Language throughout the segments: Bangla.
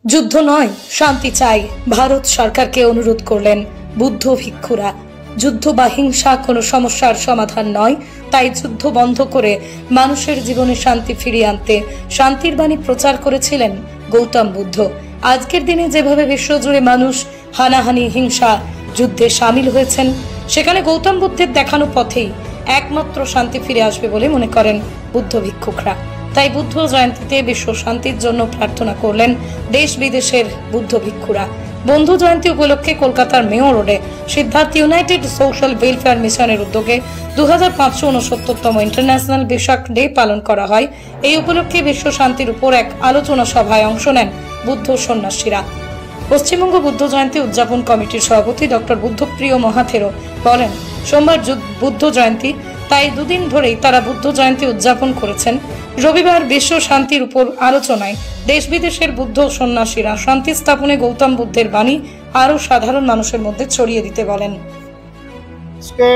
যুদ্ধ নয়, শান্তি চাই, ভারত সরকারকে অনুরোধ করলেন বুদ্ধ ভিক্ষুরা। যুদ্ধ বা হিংসা কোনো সমস্যার সমাধান নয়, তাই যুদ্ধ বন্ধ করে মানুষের জীবনে শান্তি ফিরিয়ে আনতে শান্তির বাণী প্রচার করেছিলেন গৌতম বুদ্ধ। আজকের দিনে যেভাবে বিশ্বজুড়ে মানুষ হানাহানি, হিংসা, যুদ্ধে সামিল হয়েছেন, সেখানে গৌতম বুদ্ধের দেখানো পথেই একমাত্র শান্তি ফিরে আসবে বলে মনে করেন বুদ্ধ ভিক্ষুকরা। তাই বুদ্ধ জয়ন্তীতে বিশ্ব শান্তির জন্য প্রার্থনা করলেন দেশ বিদেশের বুদ্ধ ভিক্ষুরা। বন্ধু জয়ন্তী উপলক্ষে কলকাতার মেয়র রোডে সিদ্ধার্থ ইউনাইটেড সোশ্যাল ওয়েলফেয়ার মিশনের উদ্যোগে 2569তম ইন্টারন্যাশনাল বিশাখ ডে পালন করা হয়। এই উপলক্ষে বিশ্ব শান্তির উপর এক আলোচনা সভায় অংশ নেন বুদ্ধ সন্ন্যাসীরা। পশ্চিমবঙ্গ বুদ্ধ জয়ন্তী উদযাপন কমিটির সভাপতি ডক্টর বুদ্ধপ্রিয় মহাথেরো বলেন, সোমবার বুদ্ধ জয়ন্তী, তাই দুদিন ধরেই তারা বুদ্ধ জয়ন্তী উদযাপন করেছেন। রবিবার বিশ্ব শান্তির উপর আলোচনায় দেশ বিদেশের বুদ্ধ সন্ন্যাসীরা শান্তি স্থাপনে গৌতম বুদ্ধের বাণী আরো সাধারণ মানুষের মধ্যে ছড়িয়ে দিতে বলেন। আজকে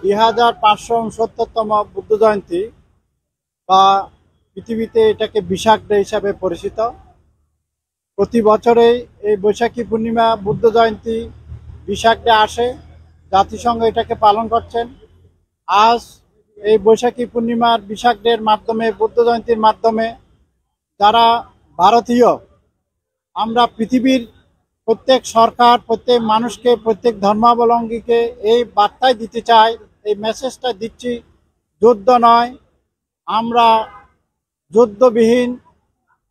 2569তম বুদ্ধ জয়ন্তী বা পৃথিবীতে এটাকে বিশাখ ডে হিসাবে পরিচিত। প্রতি বছরেই এই বৈশাখী পূর্ণিমা বুদ্ধ জয়ন্তী বিশাখ ডে আসে, জাতিসংঘ এটাকে পালন করছেন। আজ এই বৈশাখী পূর্ণিমার বিশাখ ডের মাধ্যমে, বুদ্ধ জয়ন্তীর মাধ্যমে যারা ভারতীয়, আমরা পৃথিবীর প্রত্যেক সরকার, প্রত্যেক মানুষকে, প্রত্যেক ধর্মাবলম্বীকে এই বার্তাই দিতে চাই, এই মেসেজটা দিচ্ছি, যুদ্ধ নয়, আমরা যুদ্ধবিহীন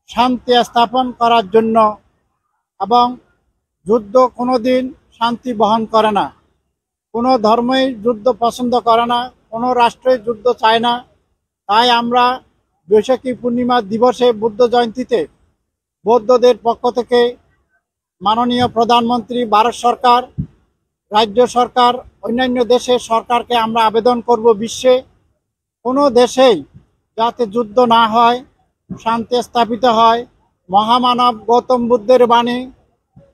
শান্তি স্থাপন করার জন্য, এবং যুদ্ধ কোনোদিন শান্তি বহন করে না। কোনো ধর্মই যুদ্ধ পছন্দ করে না, কোনো রাষ্ট্রই যুদ্ধ চায় না। তাই আমরা বৈশাখী পূর্ণিমা দিবসে, বুদ্ধ জয়ন্তীতে বৌদ্ধদের পক্ষ থেকে মাননীয় প্রধানমন্ত্রী, ভারত সরকার, রাজ্য সরকার, অন্যান্য দেশের সরকারকে আমরা আবেদন করব, বিশ্বে কোনো দেশেই যাতে যুদ্ধ না হয়, শান্তি স্থাপিত হয়। মহামানব গৌতম বুদ্ধের বাণী,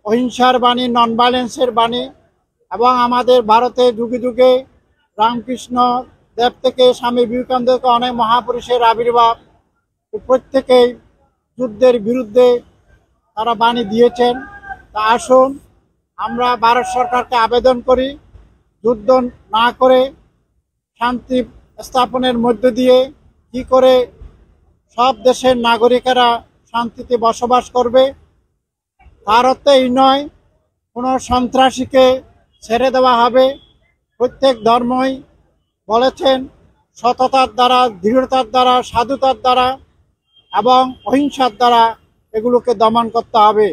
অহিংসার বাণী, নন ভায়োলেন্সের বাণী, এবং আমাদের ভারতে যুগে যুগে রামকৃষ্ণ দেব থেকে স্বামী বিবেকানন্দকে অনেক মহাপুরুষের আবির্ভাব, প্রত্যেকেই যুদ্ধের বিরুদ্ধে তারা বাণী দিয়েছেন। তা আসুন আমরা ভারত সরকারকে আবেদন করি, যুদ্ধ না করে শান্তি স্থাপনের মধ্য দিয়ে কি করে সব দেশের নাগরিকেরা শান্তিতে বসবাস করবে। তার অর্থ এই নয় কোনো সন্ত্রাসীকে ছেড়ে দেওয়া হবে। প্রত্যেক ধর্মই বলেছেন সততার দ্বারা, দৃঢ়তার দ্বারা, সাধুতার দ্বারা এবং অহিংসার দ্বারা এগুলোকে দমন করতে হবে।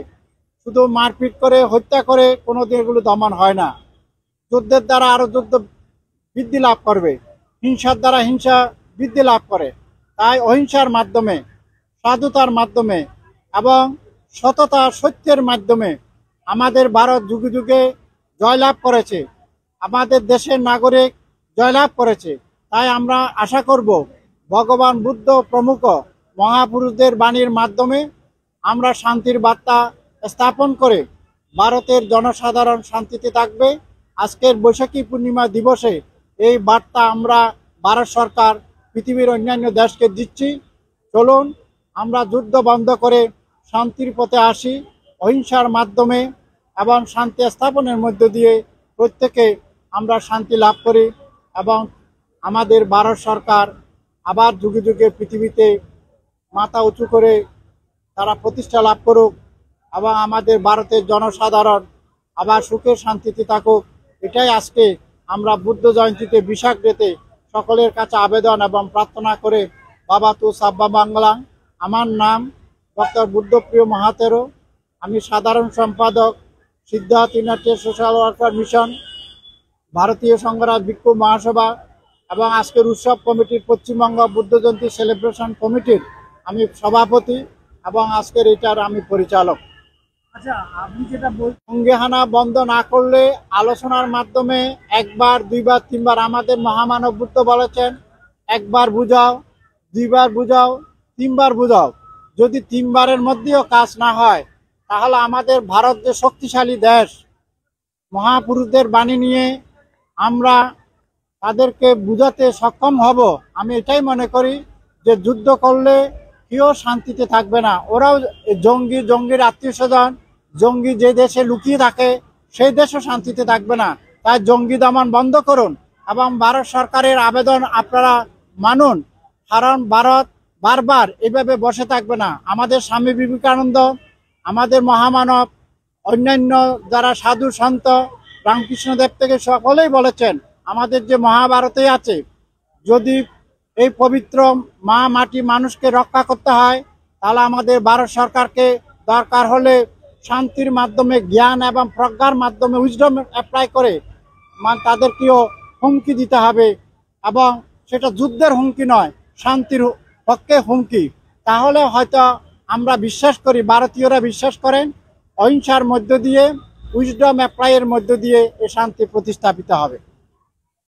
শুধু মারপিট করে, হত্যা করে কোনোদিন এগুলো দমন হয় না। যুদ্ধের দ্বারা আরো যুদ্ধ বৃদ্ধি লাভ করবে, হিংসার দ্বারা হিংসা বৃদ্ধি লাভ করে। তাই অহিংসার মাধ্যমে, সাধুতার মাধ্যমে এবং সততা, সত্যের মাধ্যমে আমাদের ভারত যুগে যুগে জয়লাভ করেছে, আমাদের দেশের নাগরিক জয়লাভ করেছে। তাই আমরা আশা করব ভগবান বুদ্ধ প্রমুখ মহাপুরুষদের বাণীর মাধ্যমে আমরা শান্তির বার্তা স্থাপন করে ভারতের জনসাধারণ শান্তিতে থাকবে। আজকের বৈশাখী পূর্ণিমা দিবসে এই বার্তা আমরা ভারত সরকার, পৃথিবীর অন্যান্য দেশকে দিচ্ছি। চলুন আমরা যুদ্ধ বন্ধ করে শান্তির পথে আসি, অহিংসার মাধ্যমে এবং শান্তি স্থাপনের মধ্য দিয়ে প্রত্যেকে আমরা শান্তি লাভ করি, এবং আমাদের ভারত সরকার আবার যুগে যুগে পৃথিবীতে মাথা উঁচু করে তারা প্রতিষ্ঠা লাভ করুক, এবং আমাদের ভারতের জনসাধারণ আবার সুখে শান্তিতে থাকুক। এটাই আজকে আমরা বুদ্ধ জয়ন্তীতে, বিশাখ ডেতে সকলের কাছে আবেদন এবং প্রার্থনা করে বাবা তু সাব্বা বাংলা। আমার নাম ডক্টর বুদ্ধপ্রিয় মহাথেরো, আমি সাধারণ সম্পাদক, Siddhartha united social welfare mission, ভারতীয় সংঘরাজ ভিক্ষু মহাসভা, এবং আজকের উৎসব কমিটির, পশ্চিমবঙ্গ বুদ্ধ জয়ন্তী সেলিব্রেশন কমিটির আমি সভাপতি, এবং আজকের এটার আমি পরিচালক। আচ্ছা, আপনি যেটা সঙ্গেহানা বন্ধ না করলে আলোচনার মাধ্যমে একবার, দুইবার, তিনবার, আমাদের মহামানব বুদ্ধ বলেছেন একবার বুঝাও, দুইবার বুঝাও, তিনবার বুঝাও। যদি তিনবারের মধ্যেও কাজ না হয়, তাহলে আমাদের ভারত যে শক্তিশালী দেশ, মহাপুরুষদের বাণী নিয়ে আমরা তাদেরকে বুঝাতে সক্ষম হব। আমি এটাই মনে করি যে যুদ্ধ করলে কেউ শান্তিতে থাকবে না। ওরাও জঙ্গির আত্মীয় স্বজন, জঙ্গি যে দেশে লুকিয়ে থাকে সেই দেশও শান্তিতে থাকবে না। তাই জঙ্গি দমন বন্ধ করুন এবং ভারত সরকারের আবেদন আপনারা মানুন, কারণ ভারত বারবার এভাবে বসে থাকবে না। আমাদের স্বামী বিবেকানন্দ, আমাদের মহামানব, অন্যান্য যারা সাধু সন্ত, রামকৃষ্ণদেব থেকে সকলেই বলেছেন, আমাদের যে মহাভারতে আছে, যদি এই পবিত্র মা মাটি মানুষকে রক্ষা করতে হয় তাহলে আমাদের ভারত সরকারকে দরকার হলে শান্তির মাধ্যমে, জ্ঞান এবং প্রজ্ঞার মাধ্যমে উইজডম অ্যাপ্লাই করে তাদেরকেও হুমকি দিতে হবে, এবং সেটা যুদ্ধের হুমকি নয়, শান্তির পক্ষে হুমকি। তাহলে হয়তো আমরা বিশ্বাস করি, ভারতীয়রা বিশ্বাস করেন, অহিংসার মধ্য দিয়ে, উইজডম অ্যাপ্লাইয়ের মধ্য দিয়ে এই শান্তি প্রতিস্থাপিত হবে।